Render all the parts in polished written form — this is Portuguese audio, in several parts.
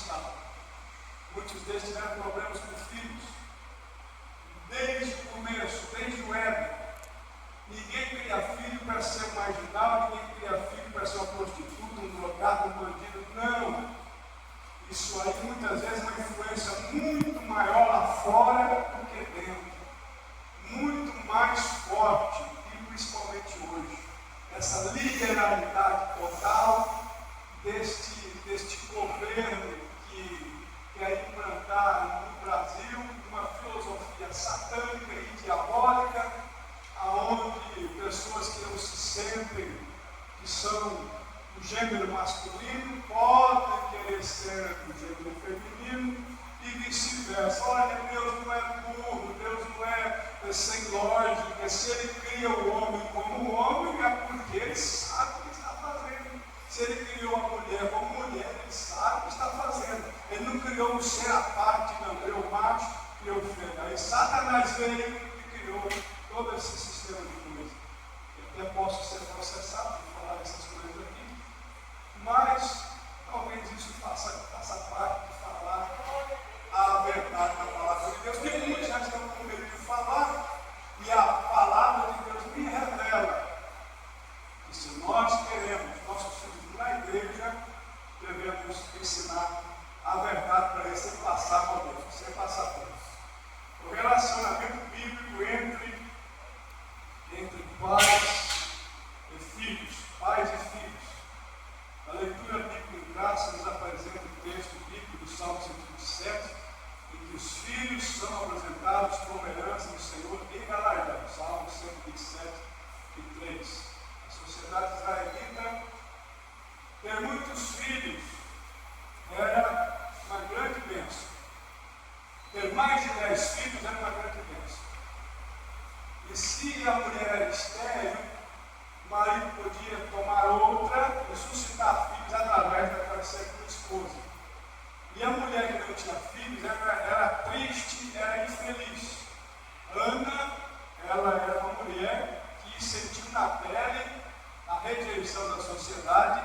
estavam. Muitos deles tiveram problemas com filhos. Desde o começo, desde o Éden. Ninguém cria filho para ser um marginal, ninguém cria filho para ser uma prostituta, um drogado, um bandido. Não. Isso aí muitas vezes é uma influência muito maior lá fora do que dentro. Muito mais forte, e principalmente hoje. Essa liberalidade total deste governo que quer implantar no Brasil uma filosofia satânica e diabólica, aonde pessoas que não se sentem que são do gênero masculino podem querer ser do gênero feminino e vice-versa. Olha, Deus não é burro, Deus não é sem lógica. Se Ele cria o homem como homem, é porque Ele sabe o que está fazendo. Se Ele criou a mulher como mulher, Ele sabe o que está fazendo. Ele não criou um ser à parte, não. Criou o macho, criou o fêmea. Aí Satanás veio e criou todo esse sistema de coisas. Eu até posso ser processado por falar essas coisas aqui, mas talvez isso faça parte de falar a verdade na palavra de Deus. Porque muitos já estão com medo de falar, e a palavra de Deus me revela que se nós queremos nossos filhos na igreja, devemos ensinar a verdade para eles sem passar por Deus, sem passar por isso. O relacionamento bíblico entre pais e filhos, pais e filhos. A leitura bíblica em graça nos apresenta o texto bíblico do Salmo 127, em que os filhos são apresentados como herança do Senhor e galardão. Salmo 127 e 3. A sociedade israelita, ter muitos filhos era uma grande bênção. Ter mais de 10 filhos era uma grande bênção. E se a mulher era estéril, o marido podia tomar outra e suscitar filhos através daquela segunda esposa. E a mulher que não tinha filhos era triste, era infeliz. Ana, ela era uma mulher que sentiu na pele a rejeição da sociedade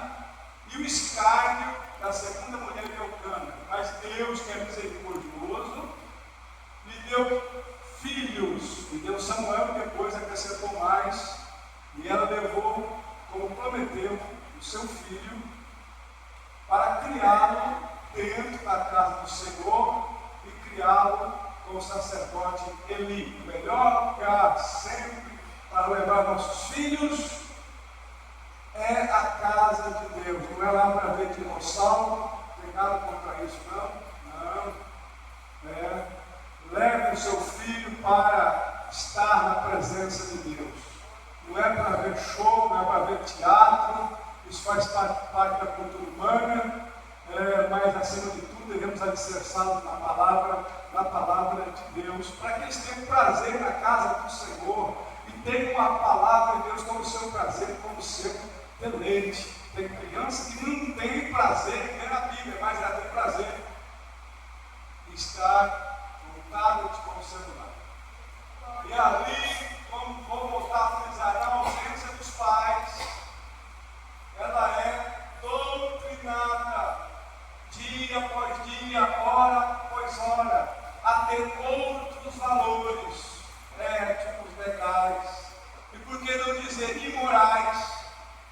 e o escárnio da segunda mulher de Eucana. Mas Deus, que é misericordioso, lhe deu filhos, lhe deu Samuel, depois acrescentou mais, e ela levou, como prometeu, o seu filho para criá-lo dentro da casa do Senhor e criá-lo com o sacerdote Eli. O melhor lugar sempre para levar nossos filhos é a casa de Deus. Não é lá para ver dinossauro, não tem nada contra isso, não. Leve o seu filho para estar na presença de Deus. Não é para ver show, não é para ver teatro, isso faz parte da cultura humana, mas acima de tudo devemos alicerçá-los na palavra de Deus, para que eles tenham prazer na casa do Senhor e tenham a palavra de Deus como seu prazer, como seu deleite. Tem criança que não tem prazer em ler a Bíblia, mas ela tem prazer em estar voltada com o celular. E ali, vou voltar a frisar, a ausência dos pais, ela é doutrinada, dia após dia, hora após hora, a ter outros valores éticos, legais, e por que não dizer imorais,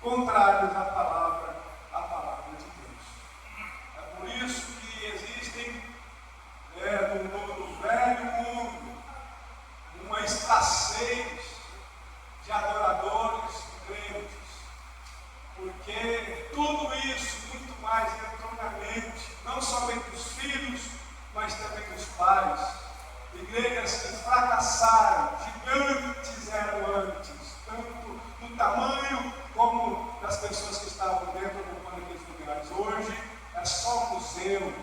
contrários à palavra de Deus. É por isso que existem no velho mundo uma escassez de adoradores crentes, porque tudo isso, muito mais, entrou na mente, não somente dos filhos, mas também dos pais. Igrejas que fracassaram, gigantes eram antes, tanto no tamanho como das pessoas que estavam dentro ocupando aqueles lugares. Hoje é só museu,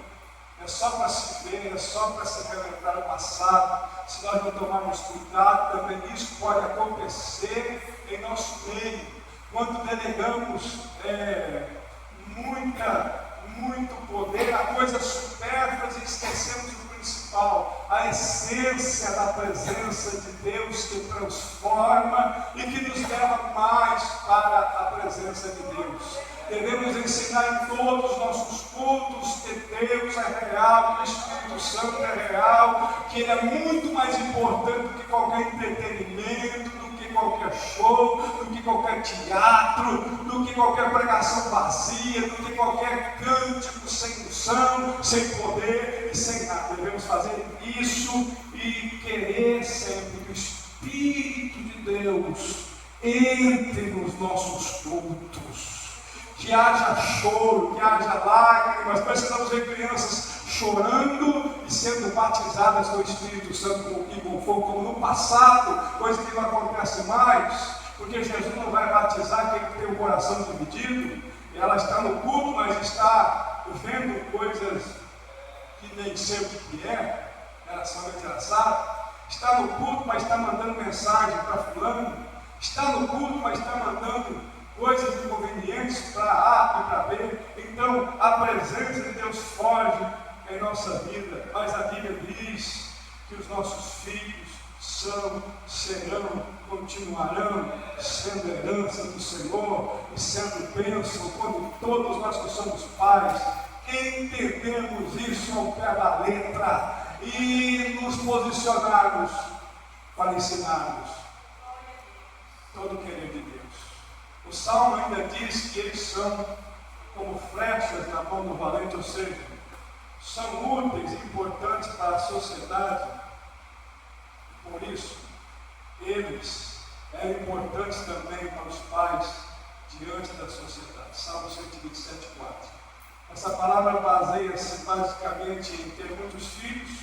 é só para se ver, é só para se relembrar o passado. Se nós não tomarmos cuidado, também isso pode acontecer em nosso meio, quando delegamos muito poder a coisas supérfluas e esquecemos o principal, a essência da presença de Deus que transforma e que nos leva mais para a presença de Deus. Devemos ensinar em todos os nossos cultos que Deus real, que o Espírito Santo é real, que ele é muito mais importante do que qualquer entretenimento, do que qualquer show, do que qualquer teatro, do que qualquer pregação vazia, do que qualquer cântico sem unção, sem poder e sem nada. Devemos fazer isso e querer sempre que o Espírito de Deus entre nos nossos cultos. Que haja choro, que haja lágrimas. Precisamos ver crianças chorando e sendo batizadas no Espírito Santo e com fogo, como no passado, coisa que não acontece mais, porque Jesus não vai batizar quem tem o coração dividido. Ela está no culto, mas está vendo coisas que nem sei o que é, ela só é engraçada. Está no culto, mas está mandando mensagem para fulano. Está no culto, mas está mandando coisas inconvenientes para A e para B. Então a presença de Deus foge em nossa vida, mas a Bíblia diz que os nossos filhos são, serão, continuarão sendo herança do Senhor e sendo bênção. Quando todos nós que somos pais entendemos isso ao pé da letra e nos posicionarmos para ensinarmos todo o querer de Deus. O Salmo ainda diz que eles são como flechas na mão do valente, ou seja, são úteis e importantes para a sociedade. Por isso, eles eram importantes também para os pais diante da sociedade. Salmo 127, 4. Essa palavra baseia-se basicamente em ter muitos filhos,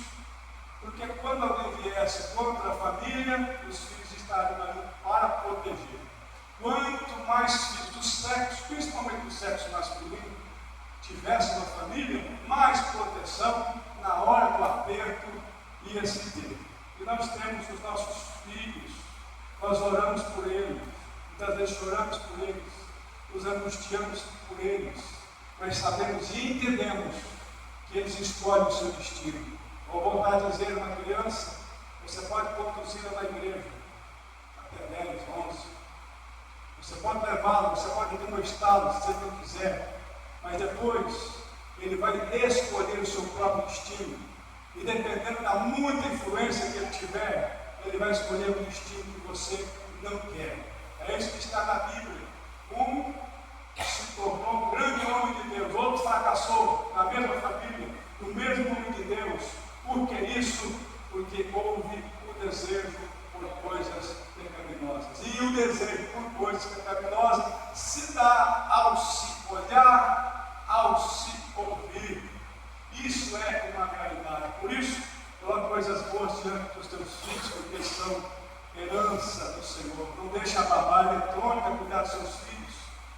porque quando alguém viesse contra a família, os filhos estariam ali para proteger. Quanto mais filhos do sexo, principalmente do sexo masculino, tivesse uma família, mais proteção na hora do aperto ia se ter. E nós temos os nossos filhos, nós oramos por eles, muitas vezes choramos por eles, nos angustiamos por eles, mas sabemos e entendemos que eles escolhem o seu destino. Vou voltar a dizer, uma criança, você pode conduzi-la na igreja, até 10, 11. Você pode levá-lo, você pode ir no estado, se você não quiser. Mas depois, ele vai escolher o seu próprio destino. E dependendo da muita influência que ele tiver, ele vai escolher o destino que você não quer. É isso que está na Bíblia. Um se tornou um grande homem de Deus, outro fracassou na mesma família, no mesmo homem de Deus. Por que isso? Porque houve o desejo por coisas pecaminosas. E o desejo por coisas pecaminosas se dá ao se olhar, ao se ouvir. Isso é uma realidade. Por isso, coloque coisas boas diante dos teus filhos, porque são herança do Senhor. Não deixe a babá eletrônica cuidar dos seus filhos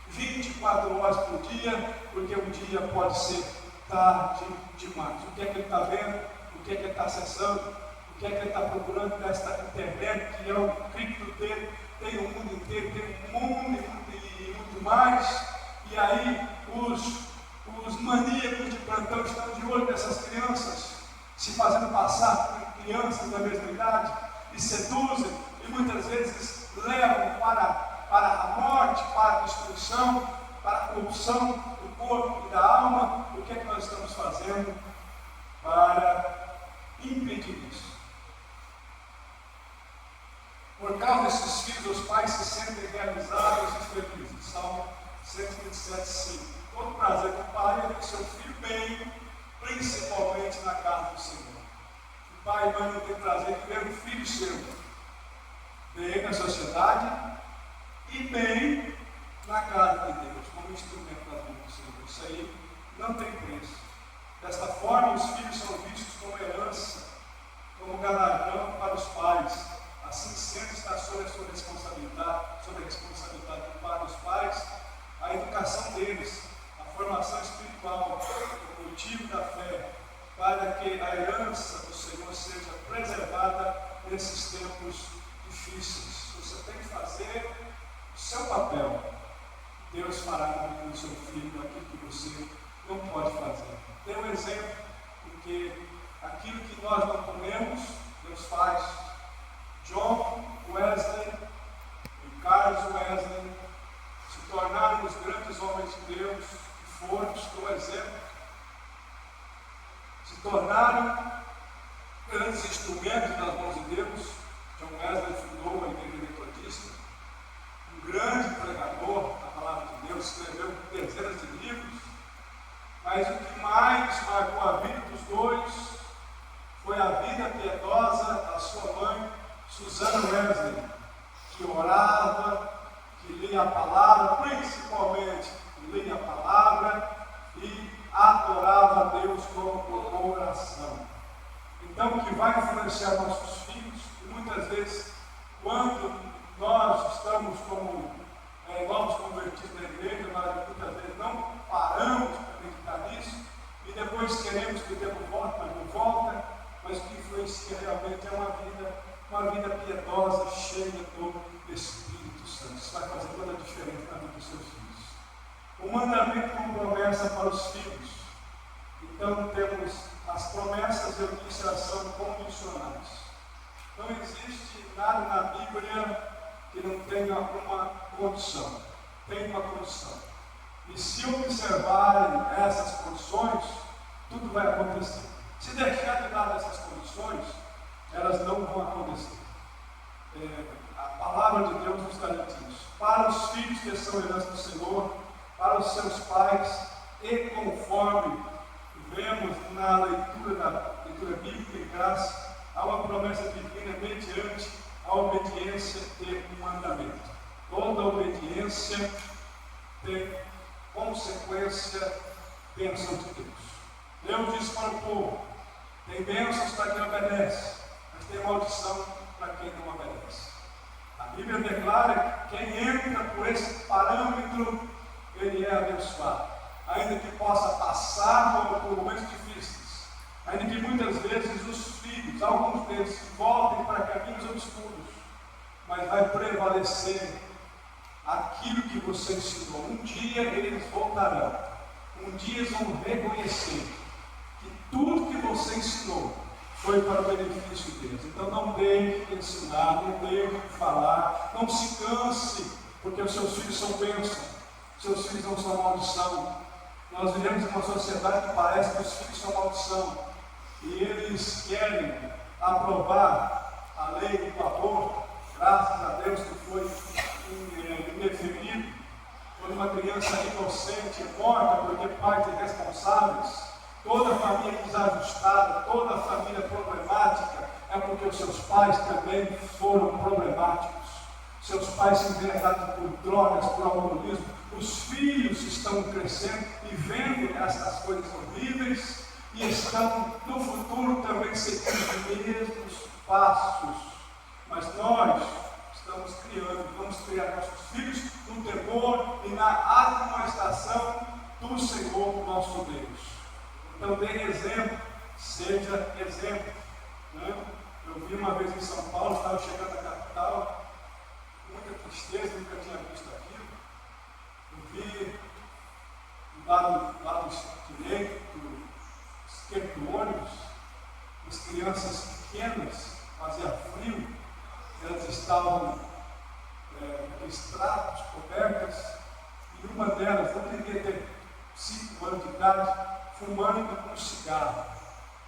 24 horas por dia, porque um dia pode ser tarde demais. O que é que ele está vendo? O que é que ele está acessando? O que é que ele está procurando nesta internet, que é o cripto dele? Tem o mundo inteiro, tem o mundo e muito mais. E aí os maníacos de plantão estão de olho nessas crianças, se fazendo passar por crianças da mesma idade, e seduzem, e muitas vezes levam para a morte, para a destruição, para a corrupção do corpo e da alma. O que é que nós estamos fazendo para impedir isso? Por causa desses filhos, os pais se sentem realizados e felizes. Salmo 127, 5. Todo prazer do pai é ver seu filho bem, principalmente na casa do Senhor. O pai e mãe não tem prazer de ver um filho seu bem na sociedade e bem na casa de Deus, como instrumento da vida do Senhor. Isso aí não tem preço. Desta forma, os filhos são vistos como herança, como galardão para os pais. Assim sendo, está sob a sua responsabilidade, sobre a responsabilidade dos pais, a educação deles, a formação espiritual, o cultivo da fé, para que a herança do Senhor seja preservada nesses tempos difíceis. Você tem que fazer o seu papel. Deus fará na vida do seu filho aquilo que você não pode fazer. Dê um exemplo, porque aquilo que nós não comemos, Deus faz. John Wesley e Carlos Wesley se tornaram os grandes homens de Deus que foram, como exemplo, se tornaram grandes instrumentos nas mãos de Deus. John Wesley fundou a Igreja Metodista, um grande pregador da palavra de Deus, escreveu dezenas de livros, mas o que mais marcou a vida dos dois foi a vida piedosa da sua mãe, Susan Wesley, que orava, que lia a palavra, principalmente lia a palavra e adorava a Deus com oração. Então, o que vai influenciar nossos filhos, e muitas vezes, quando nós estamos como novos convertidos na igreja, nós muitas vezes não paramos para acreditar nisso, e depois queremos que o tempo volte, mas não volta, mas o que influencia realmente é uma vida piedosa, cheia do Espírito Santo. Isso vai fazer toda a diferença na vida dos seus filhos. O mandamento como promessa para os filhos. Então temos as promessas, eu disse, elas são condicionais. Não existe nada na Bíblia que não tenha uma condição. Tem uma condição. E se observarem essas condições, tudo vai acontecer. Se deixar de lado essas condições, elas não vão acontecer. A palavra de Deus nos garante isso. Para os filhos que são herança do Senhor, para os seus pais, e conforme vemos na leitura bíblica em graça, há uma promessa divina mediante a obediência de um mandamento. Toda obediência tem consequência, bênção de Deus. Deus disse para o povo: tem bênçãos para quem obedece, mas tem maldição para quem não obedece. A Bíblia declara que quem entra por esse parâmetro, ele é abençoado. Ainda que possa passar por momentos difíceis, ainda que muitas vezes os filhos, alguns deles, voltem para caminhos obscuros, mas vai prevalecer aquilo que você ensinou. Um dia eles voltarão, um dia eles vão reconhecer que tudo que você ensinou foi para o benefício deles. Então não deixe de ensinar, não deixe de falar, não se canse, porque os seus filhos são bênção, seus filhos não são maldição. Nós vivemos em uma sociedade que parece que os filhos são maldição, e eles querem aprovar a lei do aborto. Graças a Deus que foi indeferido. Quando uma criança inocente é morta porque pais irresponsáveis, toda a família desajustada, toda a família problemática, é porque os seus pais também foram problemáticos. Seus pais se envenenaram por drogas, por alcoolismo. Os filhos estão crescendo e vendo essas coisas horríveis e estão no futuro também seguindo os mesmos passos. Mas nós estamos vamos criar nossos filhos no temor e na admoestação do Senhor nosso Deus. Então dê exemplo, seja exemplo. Né? Eu vi uma vez em São Paulo, estava chegando à capital, muita tristeza, nunca tinha visto aquilo. Eu vi do lado direito, do esquerdo do ônibus, as crianças pequenas, fazia frio, elas estavam naqueles tratos cobertas, e uma delas, não devia ter 5 anos de idade, fumando um cigarro.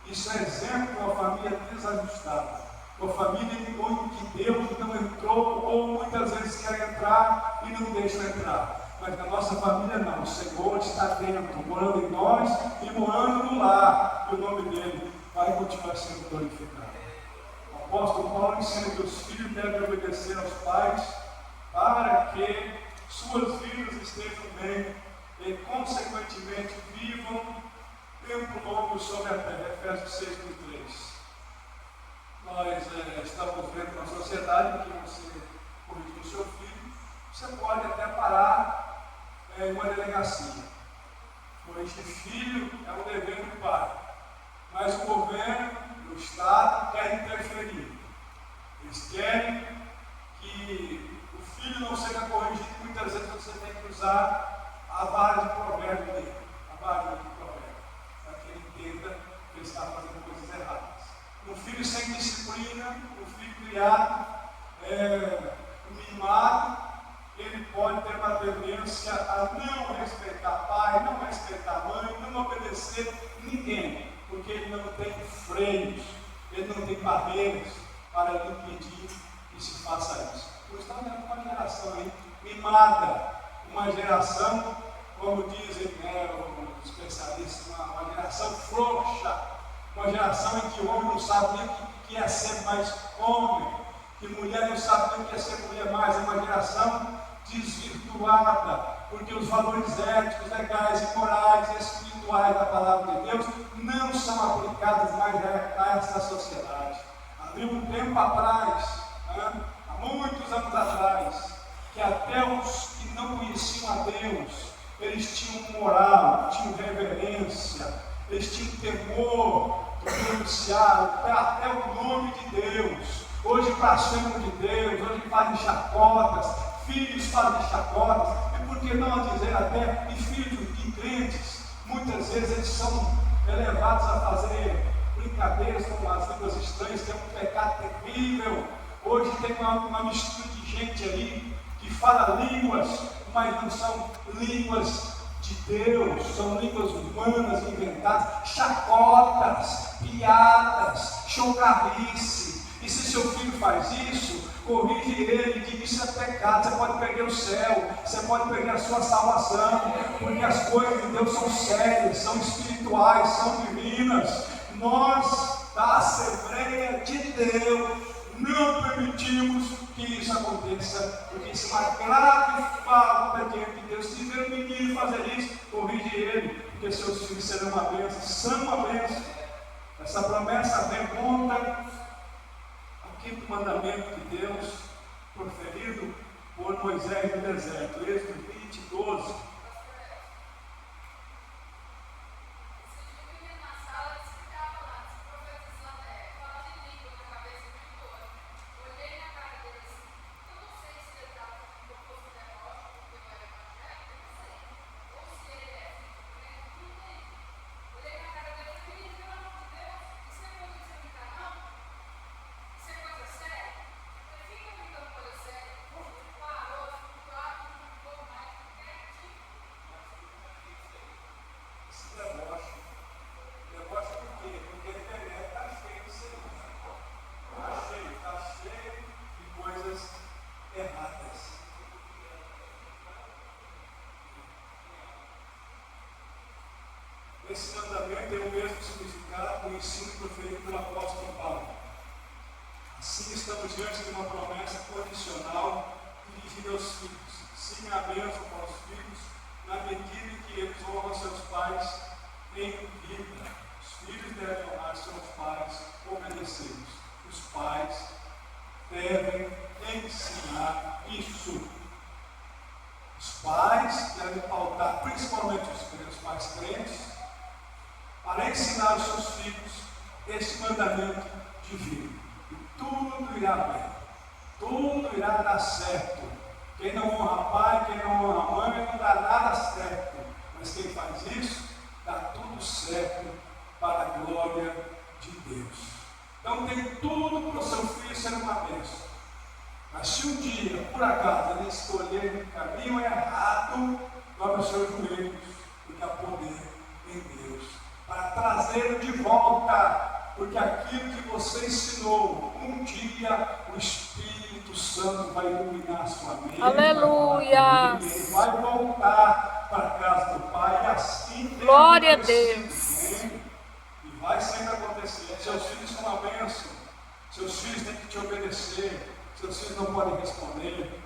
Isso é exemplo de uma família desajustada, uma família em que Deus não entrou, ou muitas vezes quer entrar e não deixa entrar. Mas na nossa família não, o Senhor está dentro, morando em nós e morando no lar, e o nome dele vai continuar sendo glorificado. O apóstolo Paulo ensina que os filhos devem obedecer aos pais para que suas vidas estejam bem e, consequentemente, vivam tempo longo sobre a terra. Efésios 6:3. Nós estamos vendo uma sociedade que você corrige o seu filho, você pode até parar em uma delegacia. Corrigir filho é um dever do pai, mas o governo, o Estado, quer interferir. Eles querem que o filho não seja corrigido. Muitas vezes você tem que usar a vara de provérbio dele, a vara de provérbio, para que ele entenda que ele está fazendo coisas erradas. Um filho sem disciplina, um filho criado, mimado, ele pode ter uma tendência a não respeitar pai, não respeitar mãe, não obedecer ninguém. porque ele não tem freios, ele não tem barreiras para lhe impedir que se faça isso. Nós estamos vendo uma geração aí mimada, uma geração, como dizem os especialistas, uma geração frouxa, uma geração em que o homem não sabe nem o que é ser mais homem, que mulher não sabe nem o que é ser mulher mais, é uma geração desvirtuada, porque os valores éticos, legais e morais e espirituais da palavra de Deus não são aplicados mais a essa sociedade. Havia um tempo atrás, há muitos anos atrás, que até os que não conheciam a Deus, eles tinham moral, tinham reverência, eles tinham temor de pronunciar até o nome de Deus. Hoje blasfemam de Deus, hoje fazem chacotas, filhos fazem chacotas, e por que não dizer até, e filhos de crentes, muitas vezes eles são elevados a fazer brincadeiras com as línguas estranhas, que é um pecado terrível. Hoje tem uma mistura de gente ali que fala línguas, mas não são línguas de Deus, são línguas humanas inventadas, chacotas, piadas, chocarrice. E se seu filho faz isso, corrige ele, diga: isso é pecado, você pode perder o céu, você pode perder a sua salvação, porque as coisas de Deus são sérias, são espirituais, são divinas. Nós, da Assembleia de Deus, não permitimos que isso aconteça, porque isso é uma grave falta diante de Deus. Se ver o menino fazer isso, corrige ele, porque seus filhos serão uma bênção, são uma bênção. Essa promessa remonta ao quinto mandamento de Deus, proferido por Moisés no deserto, Êxodo 20:12. Esse mandamento tem o mesmo significado do ensino proferido pelo apóstolo Paulo. Assim estamos diante de uma promessa condicional dirigida aos filhos. Sim, a bênção para os filhos, na medida em que eles honram seus pais em vida. Os filhos devem honrar seus pais, obedecê-los. Os pais devem ensinar isso. Os pais devem pautar, principalmente os pais crentes, para ensinar os seus filhos esse mandamento divino. E tudo irá bem, tudo irá dar certo. Quem não honra pai, quem não honra mãe, não dá nada certo. Mas quem faz isso, dá tudo certo para a glória de Deus. Então tem tudo para o seu filho ser uma bênção. Mas se um dia, por acaso, ele escolher um caminho errado, dobre os seus joelhos, porque há poder em Deus para trazê-lo de volta, porque aquilo que você ensinou, um dia o Espírito Santo vai iluminar a sua mente. Aleluia! Ele vai voltar para a casa do Pai, e assim glória a Deus. E vai sempre acontecer. Seus filhos são uma bênção, seus filhos têm que te obedecer, seus filhos não podem responder.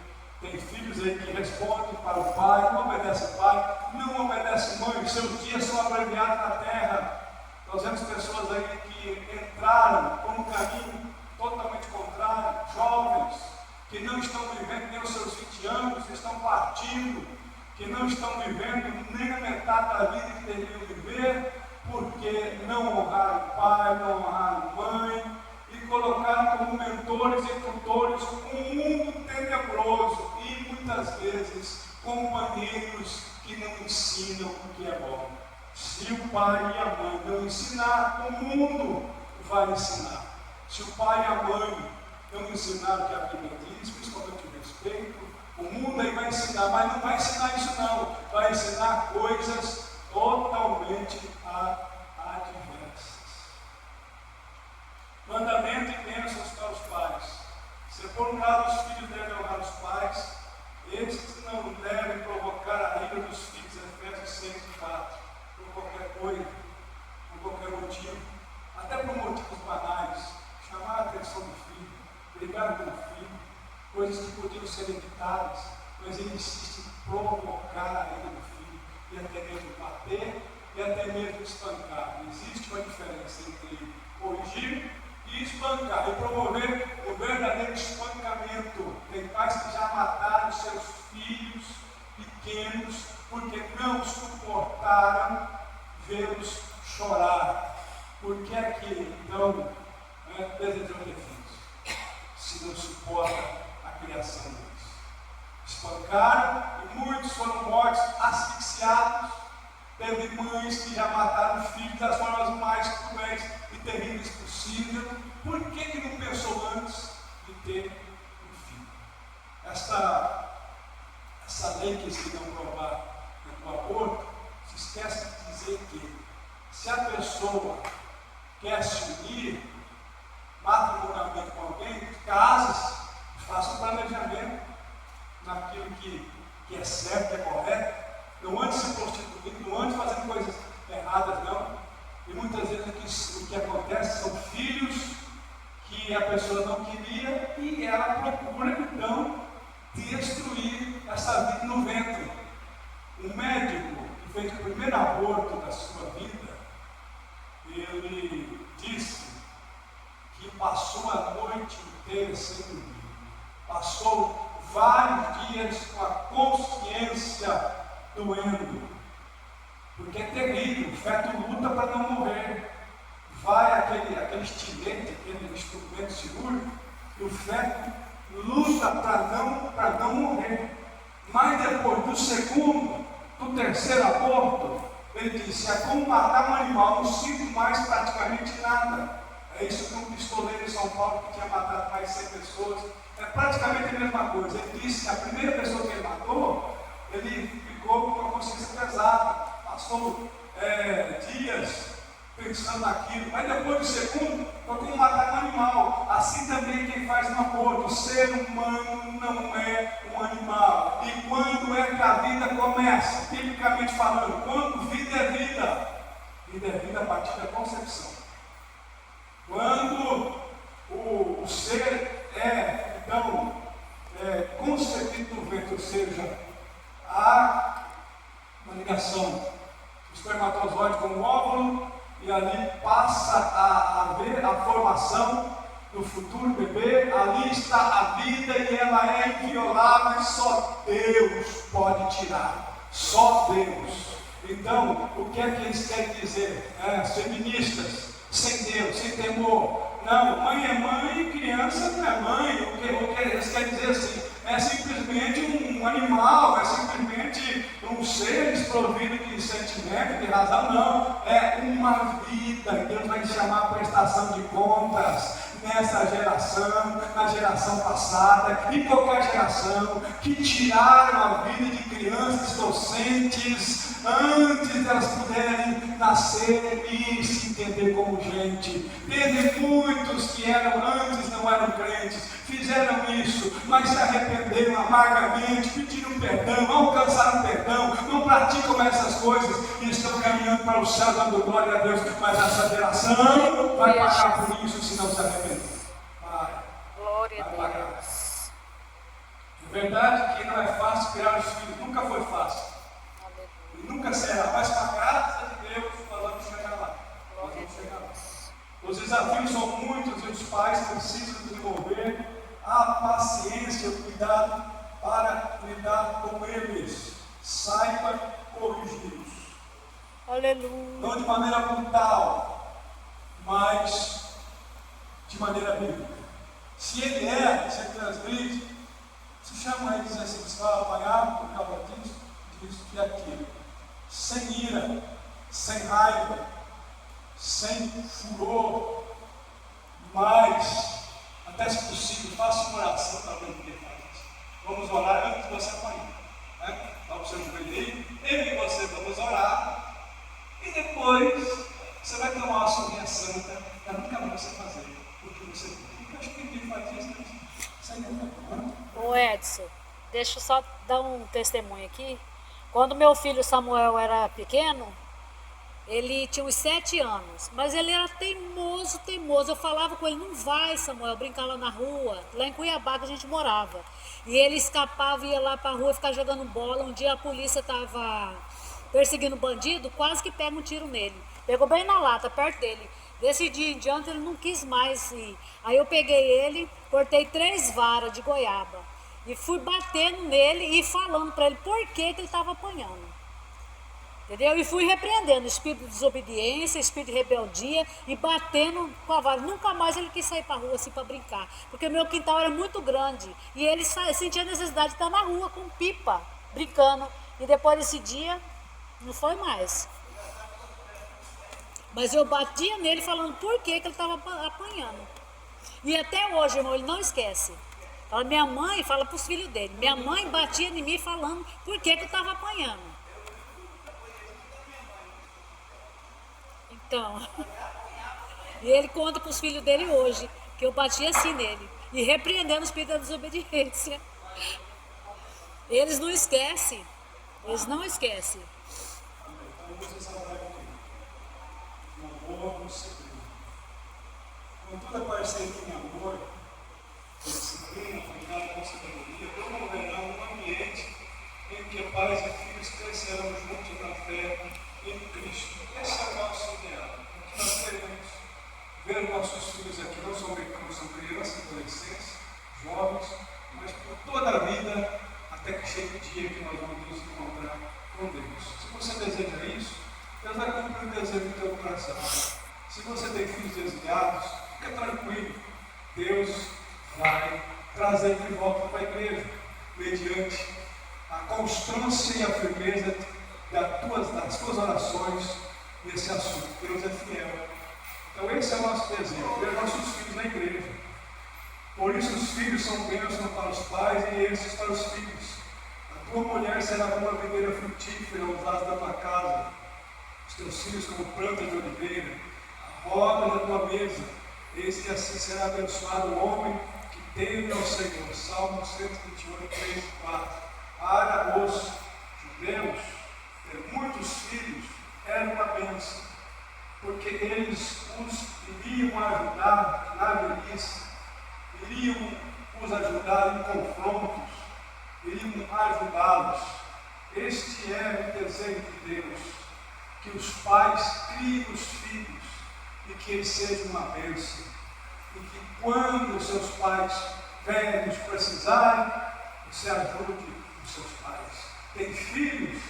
Tem filhos aí que respondem para o pai, não obedece o pai, não obedece mãe, seus dias são abreviados na terra. Nós vemos pessoas aí que entraram por um caminho totalmente contrário, jovens, que não estão vivendo nem os seus 20 anos, estão partindo, que não estão vivendo nem a metade da vida que deveriam viver, porque não honraram o pai, não honraram mãe, e colocaram como mentores e tutores um mundo tenebroso e muitas vezes companheiros que não ensinam o que é bom. Se o pai e a mãe não ensinar, o mundo vai ensinar. Se o pai e a mãe não ensinar o que a Bíblia diz, principalmente o respeito, o mundo aí vai ensinar, mas não vai ensinar isso não, vai ensinar coisas totalmente adversas. coisa, por qualquer motivo, até por motivos banais, chamar a atenção do filho, brigar com o filho, coisas que podiam ser evitadas, mas ele insiste em provocar a ira do filho, e até mesmo bater, e até mesmo espancar. Existe uma diferença entre corrigir e espancar, e promover o verdadeiro espancamento. Tem pais que já mataram seus filhos pequenos porque não suportaram vê-los chorar. Por que é que então desejam ter filhos? Se não suporta a criação deles. Espancaram e muitos foram mortos asfixiados. Teve mães que já mataram filhos das formas mais cruéis e terríveis possível. Por que não pensou antes de ter um filho? Essa lei que eles queriam provar no aborto se esquece de dizer que se a pessoa quer se unir matrimonialmente com alguém, case-se, faça um planejamento naquilo que é certo, que é correto. Não ande se prostituindo, não ande fazendo coisas erradas, não. E muitas vezes o que acontece são filhos que a pessoa não queria e ela procura, então, destruir essa vida no ventre. Um médico que fez o primeiro aborto da sua vida, ele disse que passou a noite inteira sem dormir. Passou vários dias com a consciência doendo, porque é terrível. O feto luta para não morrer. Vai aquele estilete, aquele instrumento cirúrgico, e o feto luta para não morrer. Mas depois do segundo, do terceiro aborto, ele disse: é como matar um animal, não sinto mais praticamente nada. É isso que um pistoleiro em São Paulo que tinha matado mais de 100 pessoas, é praticamente a mesma coisa. Ele disse que a primeira pessoa que ele matou, ele ficou com a consciência pesada, passou dias pensando naquilo, mas depois do segundo, foi como matar um animal. Assim também quem faz um aborto, o ser humano não é um animal. E quando é que a vida começa? Biblicamente falando, quando vida é vida, vida é vida a partir da concepção. Quando o ser então, concebido no ventre, ou seja, há uma ligação do espermatozoide com o óvulo, e ali passa a haver a formação do futuro bebê. Ali está a vida e ela é inviolável, e só Deus pode tirar, só Deus. Então, o que é que eles querem dizer? Feministas, sem Deus, sem temor. Não, mãe é mãe e criança não é mãe. O que eles querem dizer assim? É simplesmente um animal, é simplesmente um ser desprovido de sentimento, de razão. Não, é uma vida. Deus vai chamar a prestação de contas nessa geração, na geração passada, e qualquer geração que tiraram a vida de crianças inocentes antes delas puderem nascer e se entender como gente. Teve muitos que antes não eram crentes, fizeram isso, mas se arrependeram amargamente, pediram perdão, alcançaram perdão, não praticam essas coisas e estão caminhando para o céu dando glória a Deus. Mas essa geração vai pagar por isso se não se arrepender. Glória a Deus. É verdade que não é fácil criar os filhos, nunca foi fácil. E nunca será, mas com a graça de Deus nós vamos chegar lá. Os desafios são muitos e os pais precisam desenvolver a paciência, o cuidado para lidar com eles. Saiba corrigi-los. Aleluia. Não de maneira brutal, mas de maneira bíblica. Se ele transgride, se chama ele e diz assim: você vai apanhar por causa disso e aquilo. Sem ira, sem raiva, sem furor, mas, até se possível, faça uma oração para ver o que faz isso. Vamos orar antes de você apanhar. Dá o seu joelho, eu e você vamos orar, e depois você vai tomar uma surrinha santa, para nunca mais você fazer o que você tem. Eu acho que ninguém faz isso, sem nenhum. Ô Edson, deixa eu só dar um testemunho aqui. Quando meu filho Samuel era pequeno, Ele tinha uns 7 anos, mas ele era teimoso, teimoso. Eu falava com ele, não vai, Samuel, brincar lá na rua. Lá em Cuiabá que a gente morava. E ele escapava, ia lá pra rua ficar jogando bola. Um dia a polícia tava perseguindo o bandido, quase que pega um tiro nele. Pegou bem na lata, perto dele. Desse dia em diante ele não quis mais ir. Aí eu peguei ele, cortei 3 varas de goiaba. E fui batendo nele e falando pra ele por que ele estava apanhando. Entendeu? E fui repreendendo espírito de desobediência, espírito de rebeldia e batendo com a vara. Nunca mais ele quis sair para a rua assim para brincar, porque o meu quintal era muito grande e ele sentia a necessidade de estar na rua com pipa, brincando. E depois desse dia, não foi mais. Mas eu batia nele falando por que ele estava apanhando. E até hoje, irmão, ele não esquece. Fala, minha mãe fala para os filhos dele. Minha mãe batia em mim falando por que eu estava apanhando. Então, e ele conta para os filhos dele hoje que eu bati assim nele e repreendendo o espírito da desobediência. Eles não esquecem, eles não esquecem. Então você sabe que uma boa disciplina. Com toda parceria em amor, disciplina, cuidado com sabedoria, promoverá um ambiente em que pais e filhos crescerão juntos na fé em Cristo. Esse é o nosso ideal. O que nós queremos ver nossos filhos aqui, não são crianças, adolescentes, jovens, mas por toda a vida, até que chegue o dia que nós vamos nos encontrar com Deus. Se você deseja isso, Deus vai cumprir o desejo do teu coração. Se você tem filhos desviados, fica tranquilo. Deus vai trazer de volta para a igreja, mediante a constância e a firmeza das tuas orações nesse assunto. Deus é fiel. Então esse é o nosso desejo, ver nossos filhos na igreja. Por isso os filhos são bênçãos para os pais e esses para os filhos. A tua mulher será como uma videira frutífera aos lados da tua casa, os teus filhos como planta de oliveira, a roda da tua mesa. Eis que assim será abençoado o homem que teme ao Senhor. Salmo 128, 3 e 4. Para os judeus, ter muitos filhos era uma bênção, porque eles os iriam ajudar na velhice, iriam os ajudar em confrontos, iriam ajudá-los. Este é o desejo de Deus, que os pais criem os filhos e que eles sejam uma bênção, e que quando os seus pais velhos precisarem, você ajude os seus pais. Tem filhos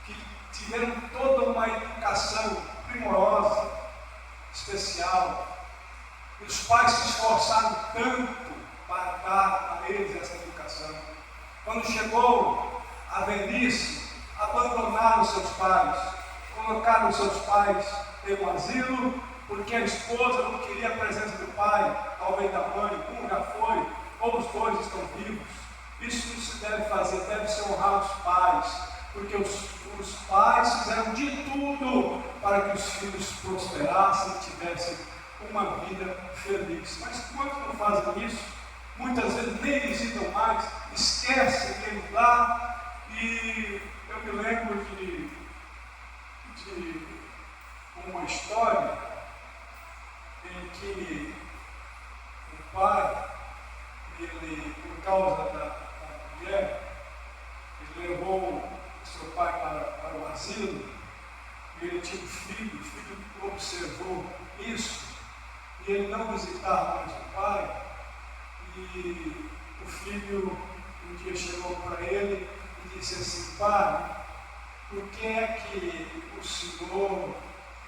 que tiveram toda uma educação primorosa, especial, e os pais se esforçaram tanto para dar a eles essa educação. Quando chegou a velhice, abandonaram seus pais, colocaram seus pais em um asilo, porque a esposa não queria a presença do pai ao invés da mãe. Um já foi, ou os dois estão vivos. Isso não se deve fazer, deve ser honrar os pais, porque os pais fizeram de tudo para que os filhos prosperassem e tivessem uma vida feliz. Mas quando não fazem isso, muitas vezes nem visitam mais, esquecem eles lá. E eu me lembro de uma história em que o pai, ele, por causa da mulher, ele levou seu pai para o asilo, e ele tinha um filho, o filho observou isso, e ele não visitava mais o pai, e o filho um dia chegou para ele e disse assim: pai, por que é que o senhor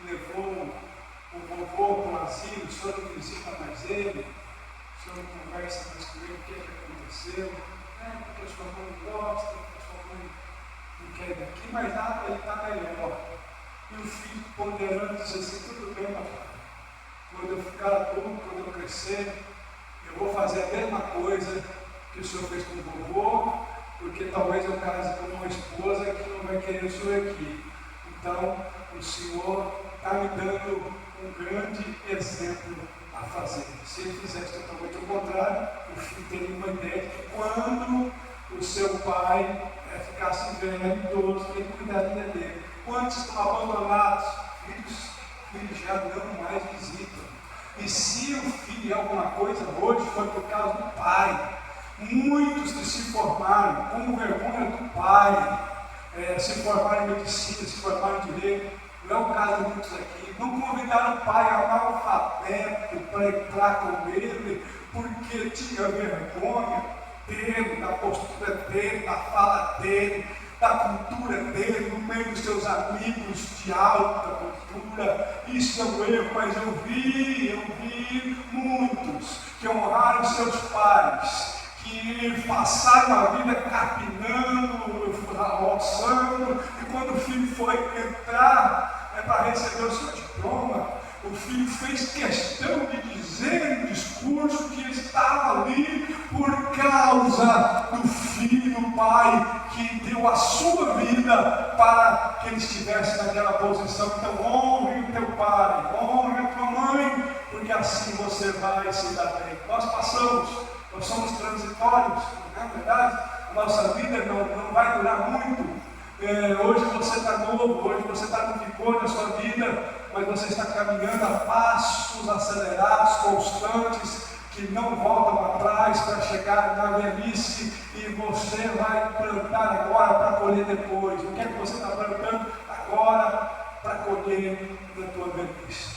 levou o vovô para o asilo, o senhor não visita mais ele, o senhor não conversa mais com ele, o que é que aconteceu? Porque a sua mãe gosta, porque a sua mãe não quer ir aqui, mas nada, ele está melhor. E o filho ponderando disse assim: tudo bem, papai, quando eu ficar adulto, quando eu crescer, eu vou fazer a mesma coisa que o senhor fez com o vovô, porque talvez eu case com uma esposa que não vai querer o senhor aqui. Então, o senhor está me dando um grande exemplo a fazer. Se ele fizesse totalmente o contrário, o filho teria uma ideia de que quando o seu pai ficasse velho, idoso, ele cuidaria dele. Quantos estão abandonados filhos já não mais visitam. E se o filho é alguma coisa hoje, foi por causa do pai. Muitos que se formaram com vergonha do pai, se formaram em medicina, se formaram em direito, não é o caso de muitos aqui, não convidaram o pai analfabeto para entrar com ele, porque tinha vergonha dele, da postura dele, da fala dele, da cultura dele, no meio dos seus amigos de alta cultura. Isso é um erro, mas eu vi muitos que honraram seus pais, que passaram a vida capinando, roçando, e quando o filho foi entrar para receber o seu diploma, o filho fez questão de dizer no discurso que ele estava ali por causa do filho, do pai, que deu a sua vida para que ele estivesse naquela posição. Então honre o teu pai, honre a tua mãe, porque assim você vai se dar bem. Nós somos transitórios, não é verdade? A nossa vida não vai durar muito. Hoje você está novo, hoje você está no vigor da sua vida, mas você está caminhando a passos acelerados, constantes, que não voltam atrás para chegar na velhice, e você vai plantar agora para colher depois. O que é que você está plantando agora para colher na tua velhice?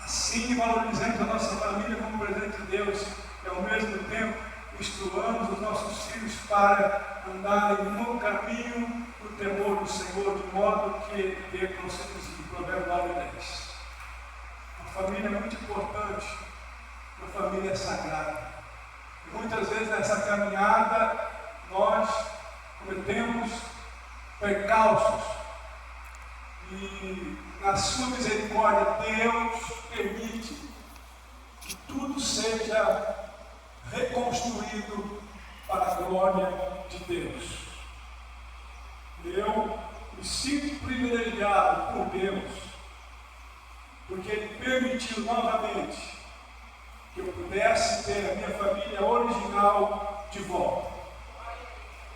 Assim valorizamos a nossa família como presente de Deus, e ao mesmo tempo instruamos os nossos filhos para andarem no caminho do temor do Senhor, de modo que dê prosseguimento. Provérbios 9:10. A família é muito importante, a família é sagrada. E muitas vezes nessa caminhada nós cometemos percalços, e na sua misericórdia Deus permite que tudo seja reconstruído para a glória de Deus. Eu me sinto privilegiado por Deus, porque Ele permitiu novamente que eu pudesse ter a minha família original de volta,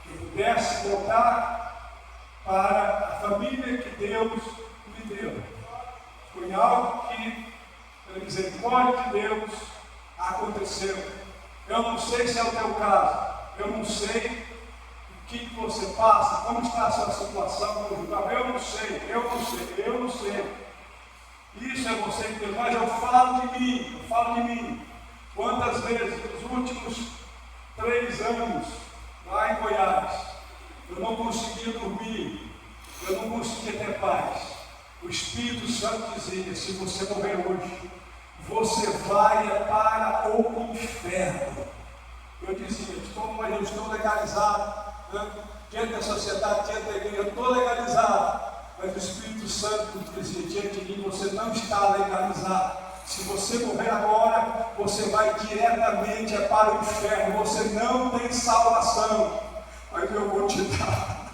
que eu pudesse voltar para a família que Deus me deu. Foi algo que, pela misericórdia de Deus, aconteceu. Eu não sei se é o teu caso, eu não sei o que você passa, como está a sua situação conjugal, eu não sei. Isso é você que Deus, mas eu falo de mim. Quantas vezes nos últimos 3 anos, lá em Goiás, eu não conseguia dormir, eu não conseguia ter paz. O Espírito Santo dizia: se você morrer hoje, você vai para o inferno. Eu dizia: mas eu estou legalizado, né? Diante da sociedade, diante da igreja, eu estou legalizado. Mas o Espírito Santo dizia: diante de mim, você não está legalizado. Se você morrer agora, você vai diretamente para o inferno. Você não tem salvação. Mas eu vou te dar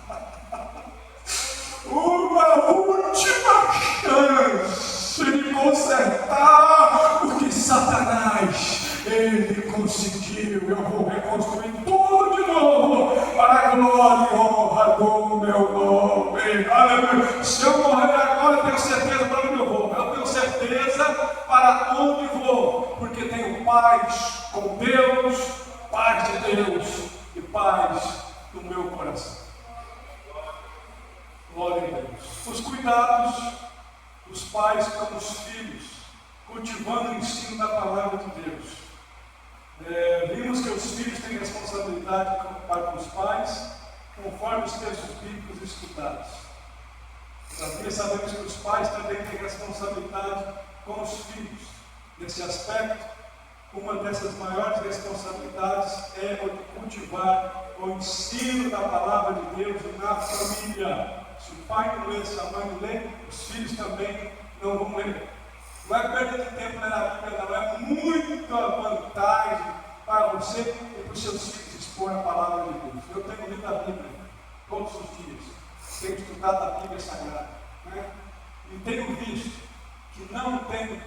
uma última chance de consertar o que Satanás ele conseguiu. Eu vou reconstruir tudo de novo para a glória e honra do meu nome. Aleluia. Se eu morrer agora, eu tenho certeza para onde eu vou. Eu tenho certeza para onde vou, porque tenho paz com Deus, paz de Deus e paz no meu coração. Glória a Deus. Os cuidados dos pais com os filhos, cultivando o ensino da palavra de Deus. Vimos que os filhos têm responsabilidade para com os pais, conforme os textos bíblicos estudados. Também sabemos que os pais também têm responsabilidade com os filhos. Nesse aspecto, uma dessas maiores responsabilidades é o de cultivar o ensino da palavra de Deus na família. Se o pai não lê, se a mãe não lê, os filhos também não vão ler. Não é perda de tempo ler a Bíblia, não. É muita vantagem para você e para os seus filhos expor a palavra de Deus. Eu tenho lido a Bíblia todos os dias. Tenho estudado a Bíblia Sagrada. Né? E tenho visto que não tem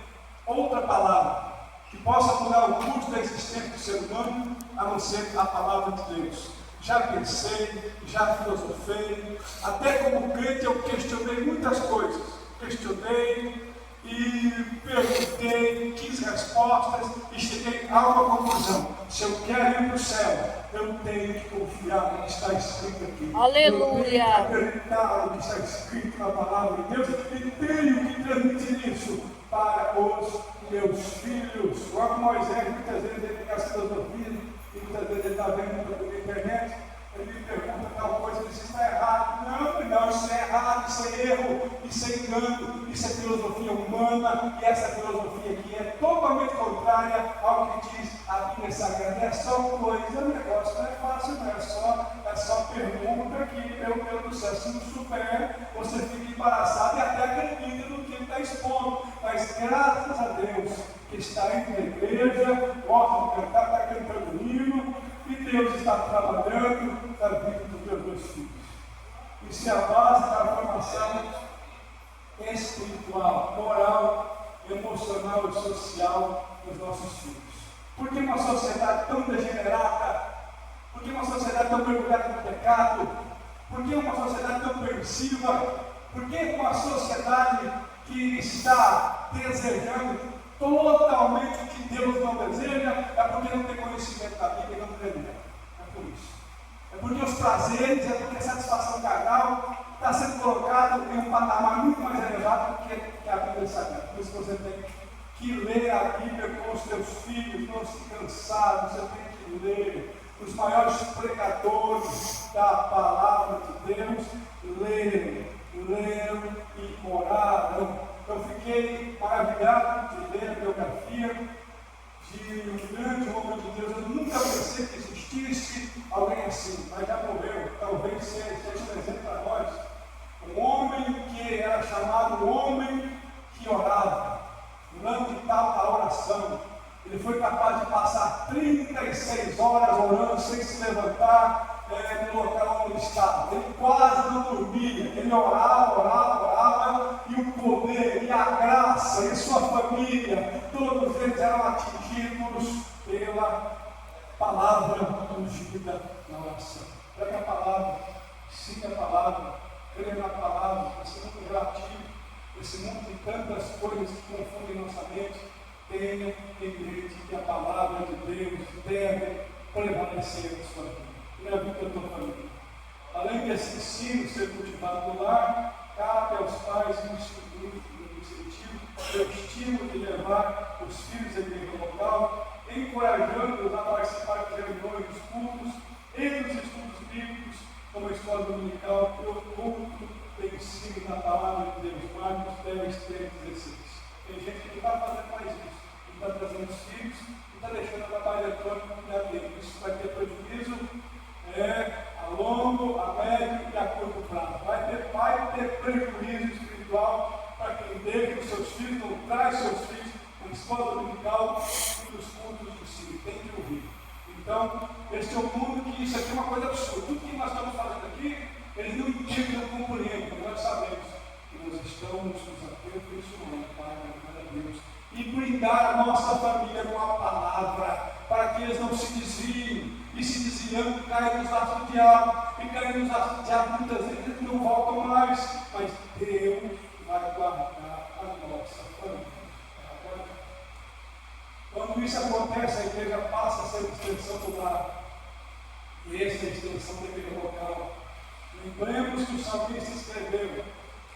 outra palavra que possa mudar o curso da existência do ser humano a não ser a palavra de Deus. já pensei, já filosofei, até como crente eu questionei muitas coisas. Questionei e perguntei, quis respostas e cheguei a uma conclusão. Se eu quero ir para o céu, eu tenho que confiar no que está escrito aqui. Aleluia! Eu tenho que acreditar no que está escrito na palavra de Deus e tenho que transmitir isso para os meus filhos. Como Moisés, muitas vezes ele fica as filosofias e muitas vezes ele está vendo na internet, ele me pergunta tal coisa, ele diz, isso está errado. Não, isso é errado, isso é erro, isso é engano, isso é filosofia humana, e essa filosofia aqui é totalmente contrária ao que diz a Bíblia Sagrada. É só coisa, o negócio não é fácil, não é só pergunta que, meu Deus do céu, se não souber, você fica embaraçado e até acredita no que ele está expondo. Mas graças a Deus que está indo na igreja, gosta de cantar, está cantando hino, e Deus está trabalhando na vida dos meus dois filhos. Isso é a base da formação espiritual, moral, emocional e social dos nossos filhos. Por que uma sociedade tão degenerada? Por que uma sociedade tão mergulhada no pecado? Por que uma sociedade tão permissiva? Por que uma sociedade que está desejando totalmente o que Deus não deseja? É porque não tem conhecimento da Bíblia e não venera. É por isso. É porque os prazeres, é porque a satisfação carnal está sendo colocado em um patamar muito mais elevado do que a Bíblia Sagrada. Por isso você tem que ler a Bíblia com os seus filhos, não se cansar, você tem que ler. Os maiores pregadores da palavra de Deus leram e oraram. Eu fiquei maravilhado de ler a biografia de um grande homem de Deus. Eu nunca pensei que existisse alguém assim, mas já morreu. Talvez seja um exemplo para nós. Um homem que era chamado homem que orava, fulano de tal da oração. Ele foi capaz de passar 36 horas orando sem se levantar no local onde ele estava. Ele quase não dormia. Ele orava, e o poder, e a graça, e sua família, todos eles eram atingidos pela palavra ungida na oração. Pega a palavra, siga a palavra, creia na palavra, esse mundo relativo, esse mundo de tantas coisas que confundem nossa mente. Tenha em mente que a palavra de Deus deve prevalecer na sua vida e na vida da tua família. Além desse ensino ser cultivado no lar, cabe aos pais um incentivo, o estímulo de levar os filhos à igreja local, encorajando-os a participar de reuniões, dos cultos e dos estudos bíblicos, como a escola dominical e o culto de ensino da palavra de Deus. Marcos 10, 13, 16. Tem gente que não está fazendo mais isso, não está trazendo os filhos, não está deixando a trabalho eletrônico cuidar dele. Isso vai ter prejuízo a longo, a médio e a curto prazo. Vai ter prejuízo espiritual para quem deixa os seus filhos, não traz seus filhos na escola dominical e nos cultos do ensino. Tem que ouvir. Então, esse é um mundo que isso aqui é uma coisa absurda. Tudo que nós estamos fazendo aqui, eles não entendem, não compreendem, mas nós sabemos que nós estamos nos aperfeiçoando para Deus e blindar a nossa família com a palavra, para que eles não se desviem, e se desviando, caem nos laços do diabo, e caem nos laços do diabo, muitas vezes eles não voltam mais, mas Deus vai guardar a nossa família. Quando isso acontece, a igreja passa a ser uma extensão do lar, e essa é a extensão da igreja local. Lembremos que o salmista escreveu: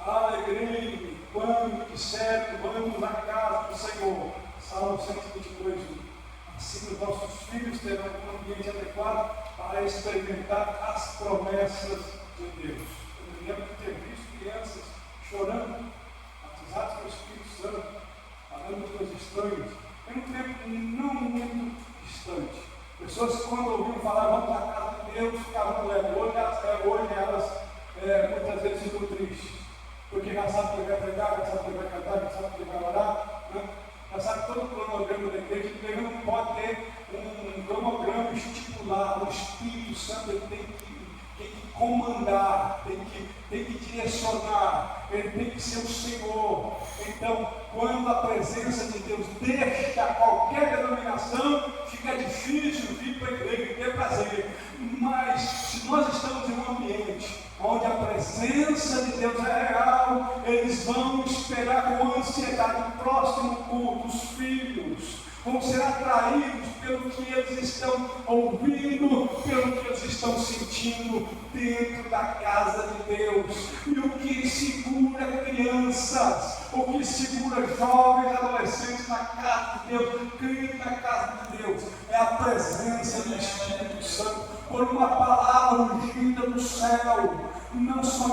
alegrei-me quando disseram, vamos à casa do Senhor. Salmo 122, 1. Assim os nossos filhos terão um ambiente adequado para experimentar as promessas de Deus. Eu me lembro de ter visto crianças chorando, batizadas pelo Espírito Santo, falando coisas estranhas. Em um tempo não muito distante. Pessoas, quando ouviam falar, vamos à casa de Deus, ficavam leves. Hoje elas muitas vezes ficam tristes, porque já sabe que ele vai pregar, já sabe que ele vai cantar, já sabe que ele vai orar, né? Já sabe todo o cronograma da igreja. A igreja não pode ter um cronograma estipulado. O Espírito Santo ele tem que comandar, tem que direcionar, ele tem que ser o Senhor. Então, quando a presença de Deus deixa qualquer denominação, fica difícil vir para a igreja e ter prazer. Mas onde a presença de Deus é real, eles vão esperar com ansiedade o próximo culto. Os filhos vão ser atraídos pelo que eles estão ouvindo, pelo que eles estão sentindo dentro da casa de Deus. E o que segura crianças, o que segura jovens, adolescentes na casa de Deus, crentes na casa de Deus, é a presença do Espírito Santo, por uma palavra ungida do céu, não somente